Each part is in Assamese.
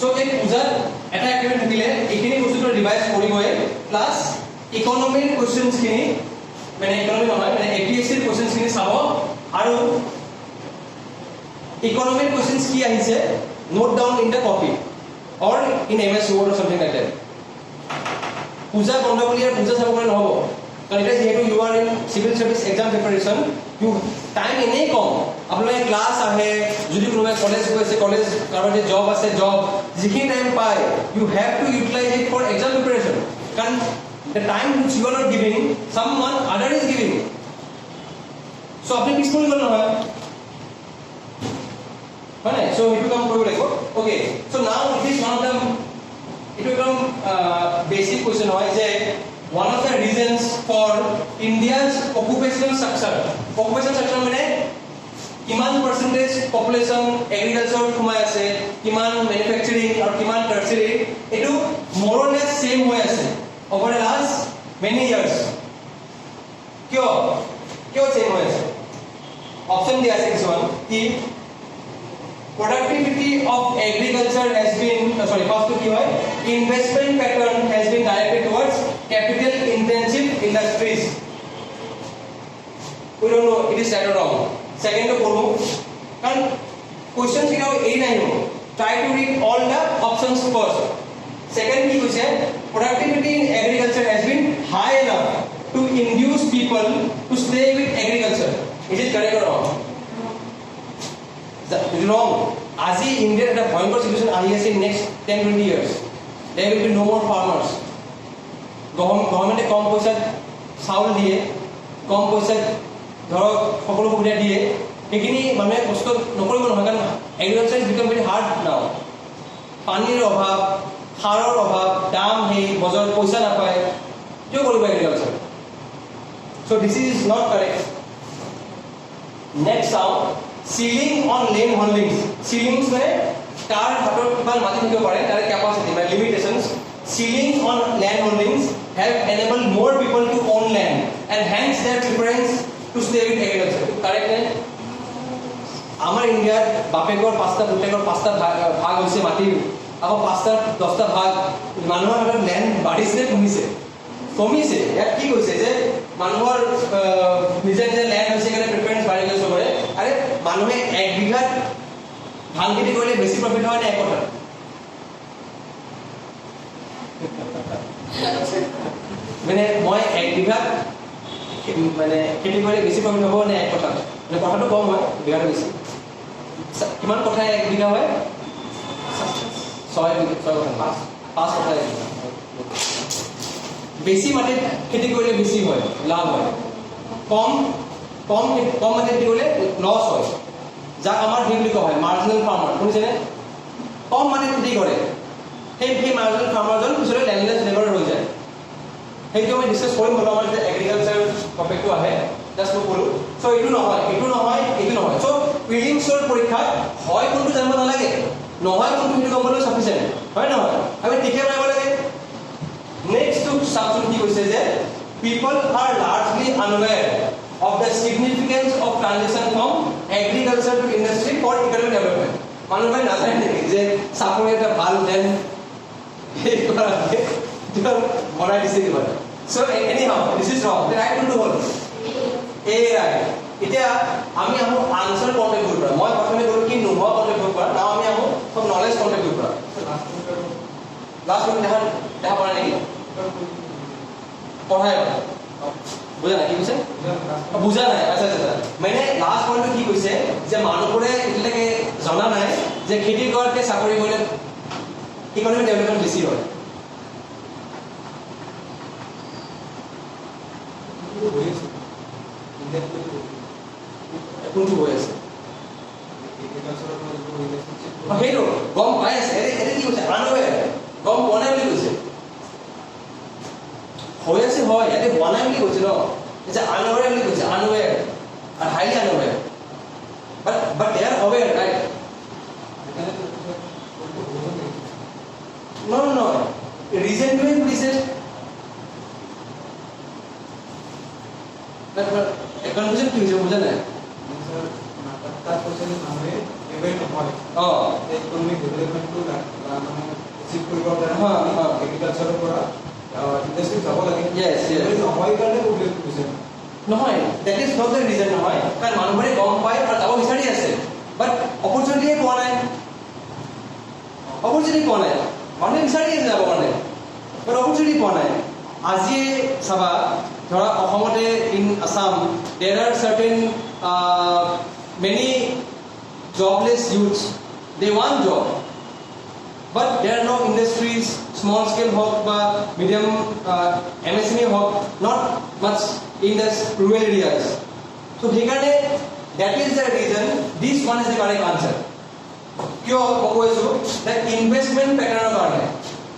সো এই পূজাত এটা এক্টিভিটি থাকিলে এইখিনি বস্তুটো ৰিভাইজ কৰিবই প্লাস ইকোনমিক কোশ্চেনছ খিনি মানে ইকোনমি নহয় মানে এপিএসসি কোশ্চেনছ খিনি চাব আৰু ইকোনমিক কোশ্চেনছ কি আহিছে note down in the copy or in MS Word or something like that. Puja banda boli ar puja sab kore নহব কাৰণ এটা যেহেতু you are in civil service exam preparation you time ene kom আপোনালোকে ক্লাস আহে যদি কোনোবা কলেজ গৈছে কলেজ কাৰোবাৰ জব আছে জব যিখিনি টাইম পায় you have to utilize it for exam preparation কাৰণ the time which you are not giving someone other is giving so আপনি পিছপৰি গল নহয় হয় so it will come কৰিব লাগিব okay so now it is one of them it will come basic question hoy je one of the reasons for India's occupational structure mane kiman percentage population agriculture khumai ase kiman manufacturing or kiman tertiary etu more or less same hoy ase over the last many years kyo same hoy ase option dia ase this one ki productivity of agriculture has been first to kihoy investment pattern has been directed towards capital intensive industries we don't know it is right or wrong second to polu kan questions ki ei nahi ho try to read all the options first second ki question productivity in agriculture has been high enough to induce people to stay with agriculture is it correct or wrong wrong আজি ইন্ডিয়াৰ এটা ভয়ংকৰ সিচুৱেচন আহি আছে next 10-20 years there will be no more farmers গভৰ্ণমেণ্টে কম পইচাত চাউল দিয়ে কম পইচাত ধৰক সকলো সুবিধা দিয়ে সেইখিনি মানুহে কষ্ট নকৰিব নহয় কাৰণ agriculture is became very hard নাও পানীৰ অভাৱ সাৰৰ অভাৱ দাম সেই বজাৰত পইচা নাপায় কিয় কৰিব agriculture so this is not correct next now ceiling on land holdings ceilings mein car hatot bal mati thake pare tare capacity my limitations ceiling on land holdings have enabled more people to own land and hence their preference to stay with agriculture correct hai amar india bapekor pasta butekor pasta bhag hoise mati ako pasta 10ta bhag manuhor hatot land badise কমিছে ইয়াত কি কৈছে যে মানুহৰ নিজে নিজে ল্যান্ড হৈছে কাৰণে প্ৰেফাৰেন্স বাঢ়ি গৈছে কৰে আৰে মানুহে 1 বিঘাত ধান খেতি কৰিলে বেছি প্ৰফিট হয় না এক কথা মানে মই 1 বিঘাত মানে খেতি কৰিলে বেছি প্ৰফিট হ'ব না এক কথা মানে কথাটো কম হয় বিঘাটো বেছি কিমান কথা 1 বিঘা হয় 6 বিঘা 5 কথা বেছি মাটি খেতি কৰিলে বেছি হয় লাভ হয় কম মাটি খেতি কৰিলে লছ হয় যাক আমাৰ কি বুলি কোৱা হয় মাৰ্জিনাল ফাৰ্মাৰ শুনিছেনে কম মাটি খেতি কৰে সেই মাৰ্জিনাল ফাৰ্মাৰজন পিছলৈ ল্যান্ডলেছ লেবাৰ হৈ যায় সেইটো আমি ডিসকাস কৰিম হলো আমাৰ যে এগ্ৰিকালচাৰ টপিকটো আহে জাস্ট মই ক'লো সো এইটো নহয় সো প্ৰিলিমছৰ পৰীক্ষাত হয় কোনটো জানিব নালাগে নহয় কোনটো সেইটো গম পালেও সাফিচিয়েন্ট হয় নহয় আমি ঠিকে মাৰিব লাগে next to substitute ki hoise je people are largely unaware of the significance of transition from agriculture to industry for economic development manu bhai na jane je sapore eta bhal den ei kora to monai dise diba so anyhow this is wrong the right to hold a right এতিয়া আমি আহো আনসার কন্টেক্ট গ্রুপ মই প্রথমে কৰো কি নোহোৱা কন্টেক্ট গ্রুপ নাও আমি আহো সব knowledge contact group last one দেখা পড়া নেকি পঢ়াই বুঝা নাই কি কৈছে বুঝা নাই আচ্ছা মানে লাস্ট পইণ্টটো কি কৈছে যে মানুহবোৰে এতিয়ালৈকে জনা নাই যে খেতি কৰাতকে চাকৰি কৰিলে ইকনমিক ডেভেলপমেণ্ট বেছি হয় কোনটো হৈ আছে সেইটো গম পাই আছে এনে কি কৈছে আনৱে গম পোৱা নাই বুলি কৈছে হৈ আছে হয় ইয়াতে হোৱা নাই বুলি কৈছে ন যে আনৱেৰ বুলি কৈছে আনৱেৰ আৰু highly আনৱেৰ but they are aware right no reason to it research but confusion কি হৈছে বুঝা নাই তার কোশ্চেন হবে ইভেন্ট হয় ইকোনমিক ডেভেলপমেন্ট টু শিফট কৰিব কাৰণে এগ্ৰিকালচাৰৰ পৰা ইণ্ডাষ্ট্ৰীত যাব লাগে নহয় কাৰণে প্ৰব্লেম হৈছে নহয় that is not the reason নহয় কাৰণ মানুহবোৰে গম পায় আৰু যাব বিচাৰি আছে বাট অপৰচুনিটিয়ে পোৱা নাই অপৰচুনিটি পোৱা নাই মানুহে বিচাৰি আছে যাব কাৰণে বাট অপৰচুনিটি পোৱা নাই আজি চাবা ধৰা অসমতে in Assam there are certain many jobless youths they want job but there are no industries small scale hawk ba medium MSME hawk not much in the rural areas so hekane that is the reason this one is the correct answer kyo koisu that investment pattern karone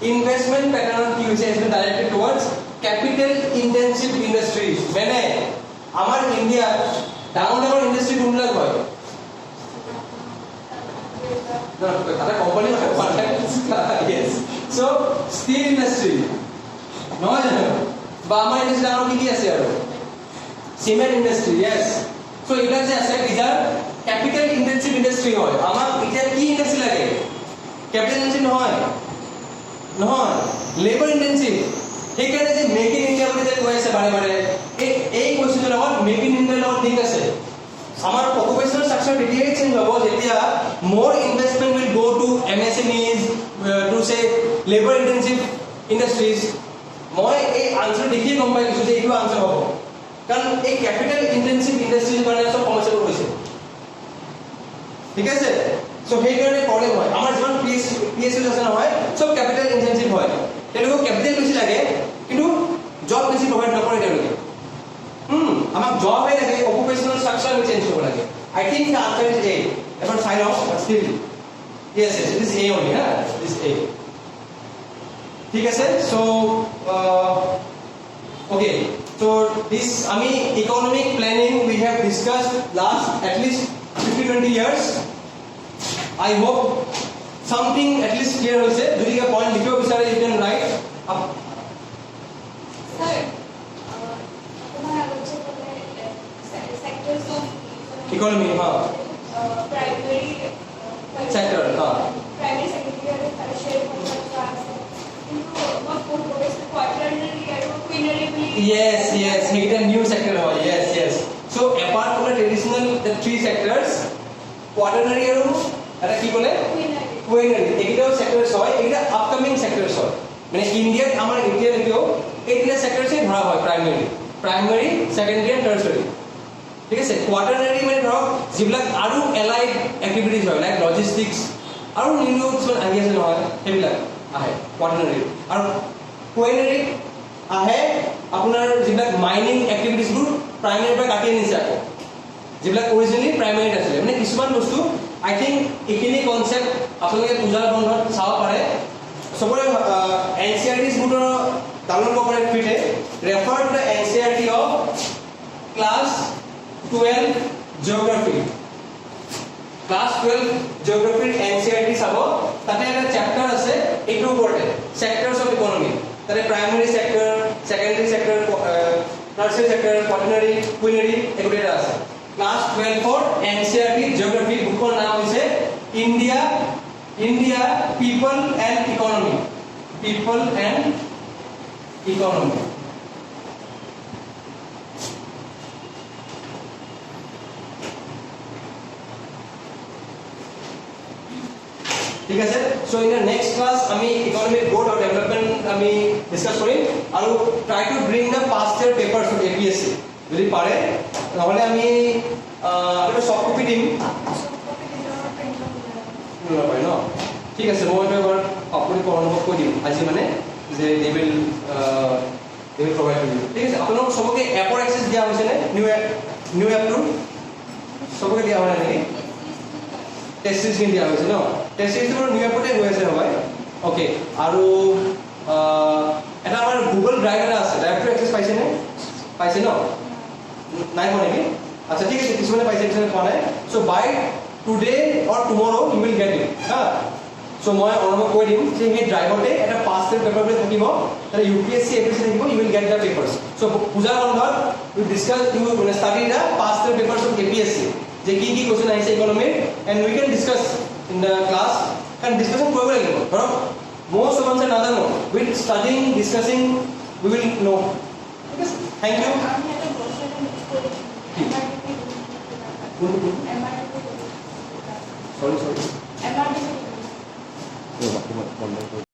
investment pattern ki hoise is directed towards capital intensive industries mane amar India down industry gunla hoy ada company yes so steel industry no ba amar industry aro ki ase aro cement industry yes so এটা যে আছে এটা capital intensive industry হয় আমার এটা কি industry লাগে capital intensive নহয় নহয় labor intensive সেইকাৰণে যে মেক ইন ইন্ডিয়া বুলি যে কৈ আছে বাৰে বাৰে এই বস্তুটোৰ লগত মেক ইন ইন্ডিয়াৰ লগত লিংক আছে আমাৰ অকুপেশনাল স্ট্ৰাকচাৰ তেতিয়াই চেঞ্জ হ'ব যেতিয়া more investment will go to MSMEs to say labor intensive industries মই এই আনসার দেখিয়ে গম পাই গৈছো যে এইটো আনসার হ'ব কাৰণ এই ক্যাপিটাল ইন্টেনসিভ ইন্ডাস্ট্ৰিজ কাৰণে সব সমস্যাবোৰ হৈছে ঠিক আছে সো সেই কাৰণে প্ৰবলেম হয় আমাৰ যিমান পিএসইউ আছে নহয় সব ক্যাপিটাল ইন্টেনসিভ হয় তেওঁলোকক ক্যাপিটাল বেছি লাগে কিন্তু জব বেছি প্ৰভাইড নকৰে তেওঁলোকে আমাক জব হে লাগে অকুপেশনাল স্ট্ৰাকচাৰ চেঞ্জ কৰিব লাগে I think the answer is এ এবাৰ চাই লওঁ but still yes it is a only huh this a ঠিক আছে so okay so this ami economic planning we have discussed last at least 50-20 years I hope something at least clear hoise jodi ka point likhibo bisare you can write up sir tomar agoche bole sectors of economy ha primary sector ha primary secondary tertiary yes it's a new sector hoy yes so apart from the traditional the three sectors quaternary aru eta ki kole quaternary ekita sectors hoy ekita upcoming sectors hoy mane india amar india lekio ekita sectors e dhara hoy primary secondary and tertiary ঠিক আছে quaternary মানে ধৰক যিবিলাক আৰু এলাইড এক্টিভিটিজ হয় লাইক লজিষ্টিক্স আৰু নিউ কিছুমান আহি আছে নহয় সেইবিলাক আহে quaternary আৰু quaternary আহে আপোনাৰ যিবিলাক মাইনিং এক্টিভিটিজবোৰ প্ৰাইমাৰী পৰা কাটি আনিছে আকৌ যিবিলাক অৰিজিনালি প্ৰাইমাৰীত আছিলে মানে কিছুমান বস্তু আই থিংক এইখিনি কনসেপ্ট আপোনালোকে পূজাৰ বন্ধত চাব পাৰে সবৰে এনচিআৰটিজ বুটৰ ডাউনলোড কৰে ফ্ৰীতে refer to the NCERT of class 12 geography class 12 geography NCERT sabo tate eta chapter ase eitu porte sectors of economy tare primary sector secondary sector tertiary sector quaternary quinary egulela ase class 12 for NCERT geography book naam hoise India people and economy ঠিক আছে so in the next class আমি ইকোনমিক গ্রোথ আর ডেভেলপমেন্ট আমি ডিসকাস কৰিম আৰু try to bring the past year papers of APS-C যদি পারে নহলে আমি এটা সফট কপি দিম নহয় ন ঠিক আছে মই এটা এবাৰ আপুনি অনুভৱ কৰি দিম আজি মানে যে they will provide to you ঠিক আছে আপোনালোক সবকে এপৰ এক্সেস দিয়া হৈছে নে নিউ এপটো সবকে দিয়া হয় নেকি টেষ্ট সিরিজ দিয়া হৈছে ন টেষ্ট সিরিজটো নিউ এপতে হৈ আছে হয় ওকে আৰু এটা আমাৰ গুগল ড্ৰাইভ এটা আছে ড্ৰাইভটো এক্সেস পাইছে ন নাই পোৱা নেকি আচ্ছা ঠিক আছে কিছুমানে পাইছে কিছুমানে পোৱা নাই so by today or tomorrow you will get it হা সো মই অনুভৱ কৰি দিম যে সেই ড্ৰাইভতে এটা পাস্ট ইয়াৰ পেপাৰ থাকিব তাৰ ইউপিএসসি এপিএসসি থাকিব you will get the papers so Puja বন্ধত we discuss you study the past year papers of APSC যে কি কি কোশ্চেন আহিছে economic and we can discuss in the class কাৰণ ডিসকাশন কৰিব লাগিব ধৰক most of us নাজানো, with studying, discussing, we will know. ঠিক আছে, thank you. আমি একটা বছরে মিস করেছি কি? MRP Sorry, sorry. এমআরপি